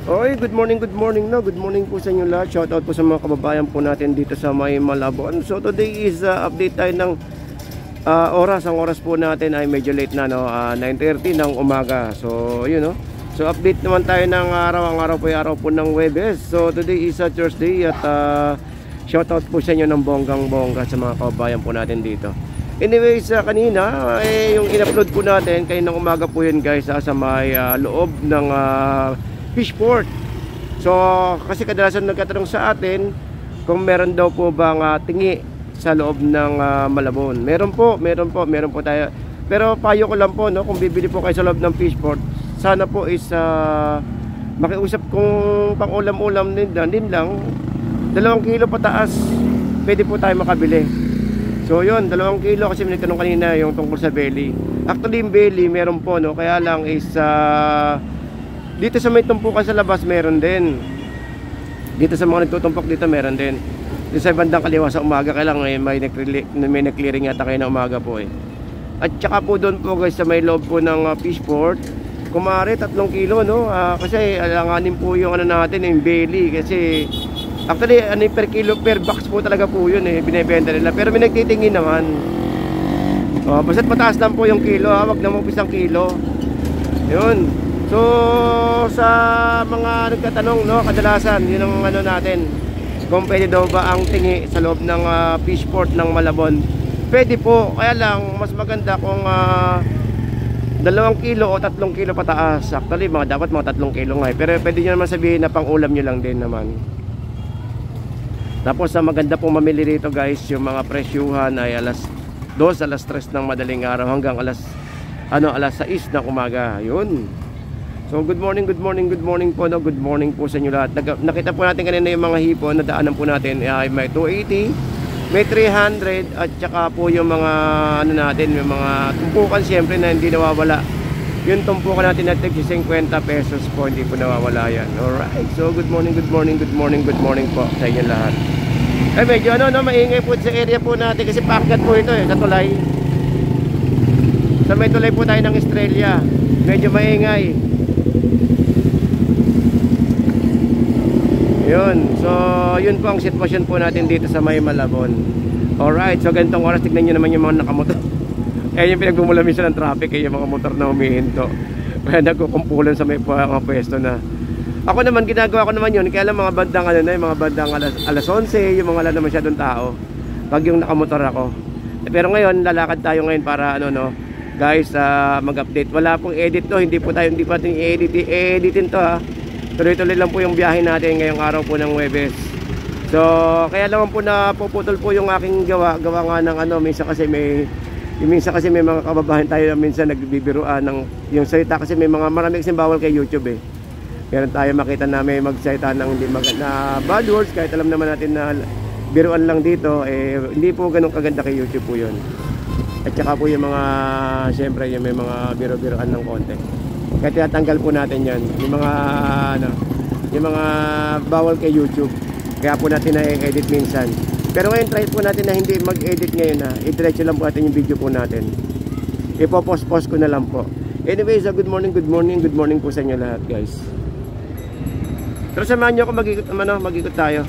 Oy, good morning no. Good morning po sa inyo lahat. Shoutout po sa mga kababayan po natin dito sa may Malabon. So today is update tayo ng oras. Ang oras po natin ay medyo late na no, 9:30 ng umaga. So yun no. So update naman tayo ng araw. Ang araw po ay araw po ng Huwebes. So today is Thursday at shoutout po sa inyo ng bonggang-bongga sa mga kababayan po natin dito. Anyways, kanina yung in-upload po natin kaninang umaga po yun guys sa may loob ng Fishport. So kasi kadalasan nagtatanong sa atin kung meron daw po bang tingi sa loob ng Malabon. Meron po tayo. Pero payo ko lang po no, kung bibili po kayo sa loob ng Fishport, sana po is makiusap kung pang-ulam-ulam din lang 2 kilo pataas pwede po tayo makabili. So yun, 2 kilo kasi may nagtanong kanina yung tungkol sa belly. Actually yung belly meron po no, kaya lang is dito sa may tumpukan sa labas meron din. Dito sa mga nagtutumpok dito meron din. Dito sa bandang kaliwa sa umaga kaya lang may nag-clearing yata kayo na umaga po eh. At saka po doon po guys sa may loob po ng Fishport, kumare 3 kilo no, kasi alanganin po yung ano natin yung belly kasi actually ano per kilo per box po talaga po yun eh binebenta nila, pero may nagtitingin naman. Basta't mataas lang po yung kilo, wag na mapis ang kilo. Yun. So sa mga nagtatanong no, kadalasan yun ang ano natin, kung pwede daw ba ang tingi sa loob ng Fishport ng Malabon. Pwede po, kaya lang mas maganda kung 2 kilo o 3 kilo pataas. Actually dapat mga 3 kilo nga eh. Pero pwede nyo naman sabihin na pang ulam nyo lang din naman. Tapos maganda pong mamili rito guys, yung mga presyuhan ay alas 2, alas 3 ng madaling araw hanggang alas 6 ng umaga. Yun. So good morning po no. Good morning po sa inyo lahat. Nakita po natin kanina yung mga hipon na daanan po natin ay may 280, may 300 at saka po yung mga ano natin, yung mga tumpukan siyempre na hindi nawawala. Yung tumpukan natin na tig 50 pesos po, hindi po nawawala yan. Alright, so good morning po sa inyo lahat. Eh medyo maingay po sa area po natin kasi paakyat po ito eh, sa tulay. Sa may tulay po tayo ng Estrella. Medyo maingay. Yun, so yun po ang sitwasyon po natin dito sa may Malabon. Alright, so ganitong oras tignan nyo naman yung mga nakamotor. Yung pinagbumulamisan ng traffic yung mga motor na humihinto. Kaya nagkukumpulan sa may pwesto na. Ako naman, ginagawa ko naman yun. Kaya lang mga bandang yung mga bandang alas 11, yung mga wala na masyadong tao pag yung nakamotor ako. Pero ngayon, lalakad tayo ngayon para guys, mag-update. Wala pong edit to, hindi pa natin i-editin to ha. Tuloy-tuloy lang po yung biyahe natin ngayong araw po ng Huwebes. So kaya naman po na puputol po yung aking gawa nga ng minsan kasi may mga kababayan tayo na minsan nagbibiruan ng yung salita kasi may mga marami kasing bawal kay YouTube eh. Meron tayo makita na may magsalita ng hindi maganda bad words kahit alam naman natin na biruan lang dito eh, hindi po ganun kaganda kay YouTube po yun. At saka po yung mga syempre yung may mga biro-biroan ng konti. Kaya tinatanggal po natin yan yung mga bawal kay YouTube. Kaya po natin na-edit minsan. Pero ngayon try po natin na hindi mag-edit ngayon i-diretso lang po natin yung video po natin. Ipopost-post ko na lang po. Anyways, good morning po sa inyo lahat guys. Pero samahan nyo ako mag-ikot tayo.